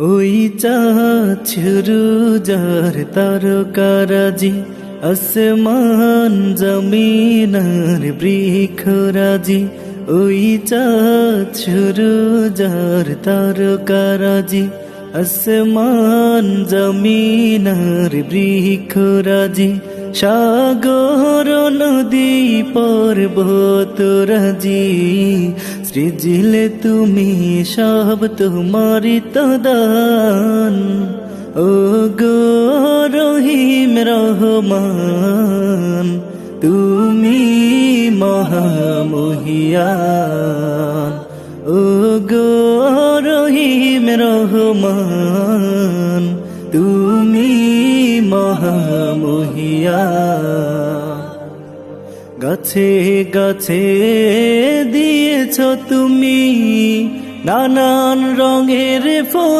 ওই চাঁদ শুরু যার তারকারাজি, আসমান জমিনার বৃক্ষরাজি। ওই চাঁদ শুরু যার তারকারাজি, আসমান জমিনার বৃক্ষরাজি। সাগর নদী পর্বতরাজি, সৃজিলে তুমি সব তোমারি তো দান। ও গো রহিম রহমান, তুমি মহামহিয়ান। ও গো রহিম রহমান, তুমি মহামহিয়ান। গাছে গাছে দিয়েছ তুমি নানান রঙের ফুল,